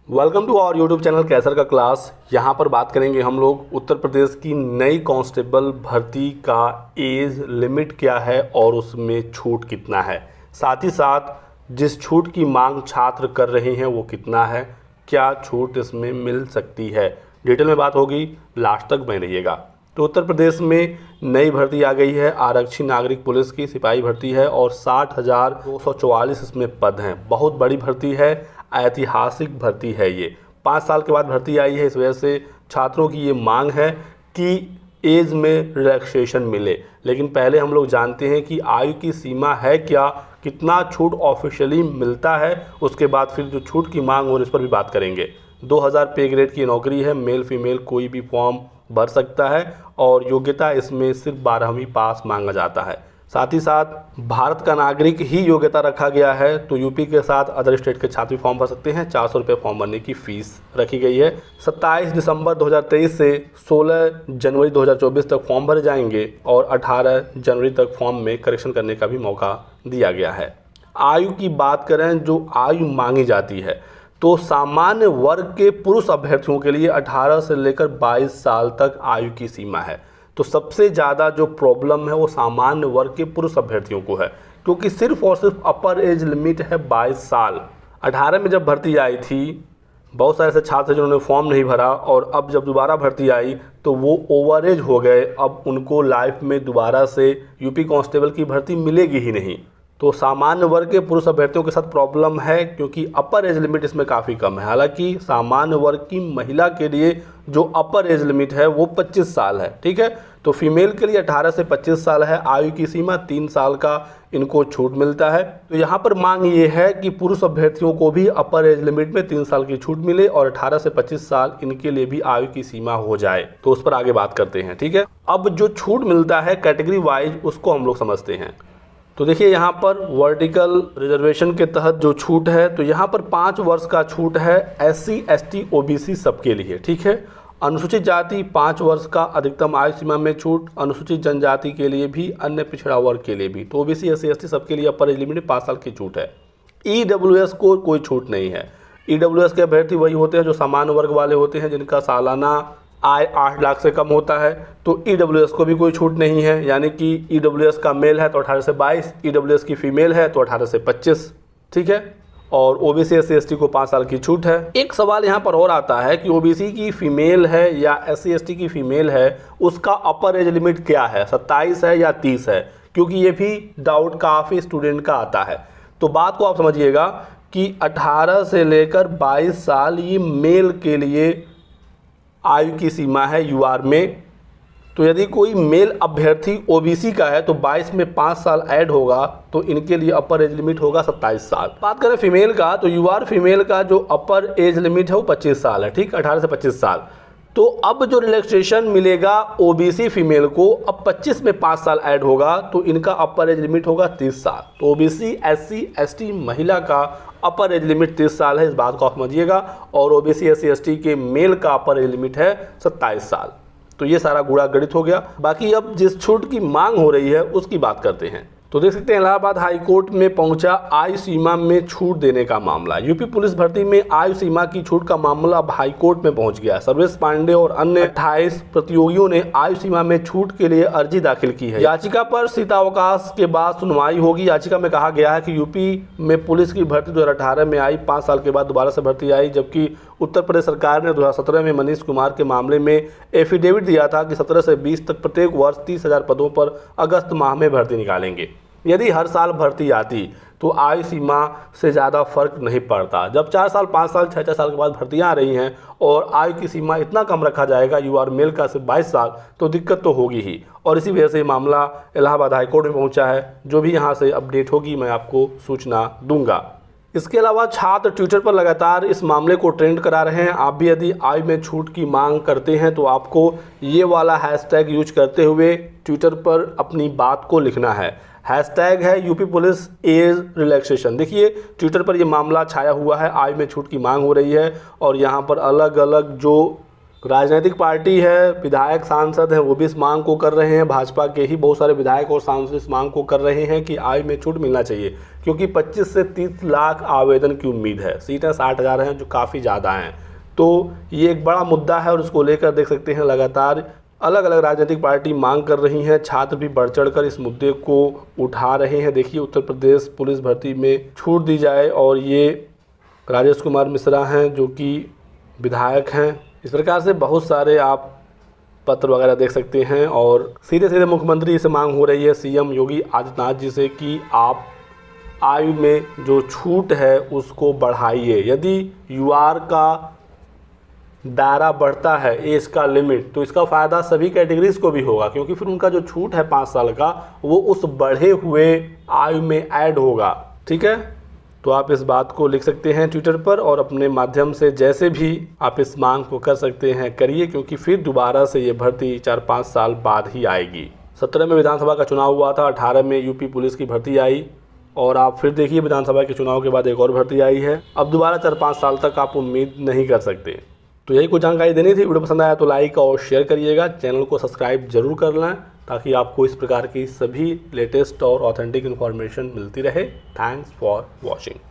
Welcome to our YouTube channel Qaiser का class. यहाँ पर बात करेंगे हम लोग उत्तर प्रदेश की नई कांस्टेबल भर्ती का एज लिमिट क्या है और उसमें छूट कितना है, साथ ही साथ जिस छूट की मांग छात्र कर रहे हैं वो कितना है, क्या छूट इसमें मिल सकती है, डिटेल में बात होगी, लास्ट तक बने रहिएगा। तो उत्तर प्रदेश में नई भर्ती आ गई है, आरक्षी नागरिक पुलिस की सिपाही भर्ती है और 60,244 इसमें पद हैं। बहुत बड़ी भर्ती है, ऐतिहासिक भर्ती है। ये 5 साल के बाद भर्ती आई है, इस वजह से छात्रों की ये मांग है कि एज में रिलैक्सेशन मिले। लेकिन पहले हम लोग जानते हैं कि आयु की सीमा है क्या, कितना छूट ऑफिशियली मिलता है, उसके बाद फिर जो छूट की मांग हो इस पर भी बात करेंगे। 2000 पे ग्रेड की नौकरी है, मेल फीमेल कोई भी फॉर्म भर सकता है और योग्यता इसमें सिर्फ 12वीं पास मांगा जाता है। साथ ही साथ भारत का नागरिक ही योग्यता रखा गया है, तो यूपी के साथ अदर स्टेट के छात्र भी फॉर्म भर सकते हैं। 400 रुपये फॉर्म भरने की फ़ीस रखी गई है। 27 दिसंबर 2023 से 16 जनवरी 2024 तक फॉर्म भरे जाएंगे और 18 जनवरी तक फॉर्म में करेक्शन करने का भी मौका दिया गया है। आयु की बात करें, जो आयु मांगी जाती है तो सामान्य वर्ग के पुरुष अभ्यर्थियों के लिए 18 से लेकर 22 साल तक आयु की सीमा है। तो सबसे ज़्यादा जो प्रॉब्लम है वो सामान्य वर्ग के पुरुष अभ्यर्थियों को है, क्योंकि सिर्फ और सिर्फ अपर एज लिमिट है 22 साल। 18 में जब भर्ती आई थी, बहुत सारे ऐसे छात्र जिन्होंने फॉर्म नहीं भरा और अब जब दोबारा भर्ती आई तो वो ओवर एज हो गए। अब उनको लाइफ में दोबारा से यूपी कांस्टेबल की भर्ती मिलेगी ही नहीं। तो सामान्य वर्ग के पुरुष अभ्यर्थियों के साथ प्रॉब्लम है, क्योंकि अपर एज लिमिट इसमें काफ़ी कम है। हालांकि सामान्य वर्ग की महिला के लिए जो अपर एज लिमिट है वो 25 साल है, ठीक है। तो फीमेल के लिए 18 से 25 साल है आयु की सीमा, 3 साल का इनको छूट मिलता है। तो यहाँ पर मांग ये है कि पुरुष अभ्यर्थियों को भी अपर एज लिमिट में 3 साल की छूट मिले और 18 से 25 साल इनके लिए भी आयु की सीमा हो जाए। तो उस पर आगे बात करते हैं, ठीक है। अब जो छूट मिलता है कैटेगरी वाइज उसको हम लोग समझते हैं। तो देखिए यहाँ पर वर्टिकल रिजर्वेशन के तहत जो छूट है, तो यहाँ पर 5 वर्ष का छूट है SC ST OBC सबके लिए, ठीक है। अनुसूचित जाति 5 वर्ष का अधिकतम आयु सीमा में छूट, अनुसूचित जनजाति के लिए भी, अन्य पिछड़ा वर्ग के लिए भी। तो OBC SC ST सबके लिए अपर एज लिमिट 5 साल की छूट है। EWS को कोई छूट नहीं है। EWS के अभ्यर्थी वही होते हैं जो सामान्य वर्ग वाले होते हैं, जिनका सालाना आय 8 लाख से कम होता है। तो EWS को भी कोई छूट नहीं है, यानी कि EWS का मेल है तो 18 से 22, EWS की फीमेल है तो 18 से 25, ठीक है। और OBC SC ST को 5 साल की छूट है। एक सवाल यहाँ पर और आता है कि OBC की फीमेल है या SC ST की फीमेल है, उसका अपर एज लिमिट क्या है, 27 है या 30 है, क्योंकि ये भी डाउट काफ़ी स्टूडेंट का आता है। तो बात को आप समझिएगा कि 18 से लेकर 22 साल ये मेल के लिए आयु की सीमा है UR में। तो यदि कोई मेल अभ्यर्थी OBC का है तो 22 में 5 साल ऐड होगा तो इनके लिए अपर एज लिमिट होगा 27 साल। बात करें फीमेल का, तो UR फीमेल का जो अपर एज लिमिट है वो 25 साल है, ठीक, 18 से 25 साल। तो अब जो रिलैक्सेशन मिलेगा OBC फीमेल को, अब 25 में 5 साल ऐड होगा तो इनका अपर एज लिमिट होगा 30 साल। तो OBC SC ST महिला का अपर एज लिमिट 30 साल है, इस बात को आप समझिएगा। और OBC SC ST के मेल का अपर एज लिमिट है 27 साल। तो ये सारा गुणा गणित हो गया। बाकी अब जिस छूट की मांग हो रही है उसकी बात करते हैं। तो देख सकते हैं इलाहाबाद हाई कोर्ट में पहुंचा आयु सीमा में छूट देने का मामला। यूपी पुलिस भर्ती में आयु सीमा की छूट का मामला अब हाई कोर्ट में पहुंच गया। सर्वेश पांडे और अन्य 28 प्रतियोगियों ने आयु सीमा में छूट के लिए अर्जी दाखिल की है। याचिका पर शीतावकाश के बाद सुनवाई होगी। याचिका में कहा गया है कि यूपी में पुलिस की भर्ती 2018 में आई, 5 साल के बाद दोबारा से भर्ती आई, जबकि उत्तर प्रदेश सरकार ने 2017 में मनीष कुमार के मामले में एफिडेविट दिया था कि 17 से 20 तक प्रत्येक वर्ष 30,000 पदों पर अगस्त माह में भर्ती निकालेंगे। यदि हर साल भर्ती आती तो आयु सीमा से ज़्यादा फर्क नहीं पड़ता। जब 4 साल 5 साल 6 साल के बाद भर्तियाँ आ रही हैं और आयु की सीमा इतना कम रखा जाएगा UR मेल का सिर्फ 22 साल, तो दिक्कत तो होगी ही। और इसी वजह से मामला इलाहाबाद हाईकोर्ट में पहुंचा है। जो भी यहाँ से अपडेट होगी मैं आपको सूचना दूंगा। इसके अलावा छात्र ट्विटर पर लगातार इस मामले को ट्रेंड करा रहे हैं। आप भी यदि आयु में छूट की मांग करते हैं तो आपको ये वाला हैशटैग यूज करते हुए ट्विटर पर अपनी बात को लिखना है। हैशटैग है यूपी पुलिस एज रिलैक्सेशन। देखिए ट्विटर पर ये मामला छाया हुआ है, आयु में छूट की मांग हो रही है और यहाँ पर अलग अलग जो राजनीतिक पार्टी है, विधायक सांसद हैं, वो भी इस मांग को कर रहे हैं। भाजपा के ही बहुत सारे विधायक और सांसद इस मांग को कर रहे हैं कि आय में छूट मिलना चाहिए, क्योंकि 25 से 30 लाख आवेदन की उम्मीद है। सीटें 60,000 हैं, जो काफ़ी ज़्यादा हैं। तो ये एक बड़ा मुद्दा है और इसको लेकर देख सकते हैं लगातार अलग अलग राजनीतिक पार्टी मांग कर रही हैं। छात्र भी बढ़ चढ़ कर इस मुद्दे को उठा रहे हैं। देखिए, उत्तर प्रदेश पुलिस भर्ती में छूट दी जाए, और ये राजेश कुमार मिश्रा हैं जो कि विधायक हैं। इस प्रकार से बहुत सारे आप पत्र वगैरह देख सकते हैं, और सीधे सीधे मुख्यमंत्री से मांग हो रही है सीएम योगी आदित्यनाथ जी से कि आप आयु में जो छूट है उसको बढ़ाइए। यदि यूआर का दायरा बढ़ता है, एज का लिमिट, तो इसका फ़ायदा सभी कैटेगरीज को भी होगा, क्योंकि फिर उनका जो छूट है 5 साल का वो उस बढ़े हुए आयु में ऐड होगा। ठीक है, तो आप इस बात को लिख सकते हैं ट्विटर पर, और अपने माध्यम से जैसे भी आप इस मांग को कर सकते हैं करिए, क्योंकि फिर दोबारा से ये भर्ती 4-5 साल बाद ही आएगी। 17 में विधानसभा का चुनाव हुआ था, 18 में यूपी पुलिस की भर्ती आई, और आप फिर देखिए विधानसभा के चुनाव के बाद एक और भर्ती आई है। अब दोबारा 4-5 साल तक आप उम्मीद नहीं कर सकते। तो यही कुछ जानकारी देनी थी। वीडियो पसंद आया तो लाइक और शेयर करिएगा, चैनल को सब्सक्राइब जरूर कर लें, ताकि आपको इस प्रकार की सभी लेटेस्ट और ऑथेंटिक इन्फॉर्मेशन मिलती रहे। Thanks for watching.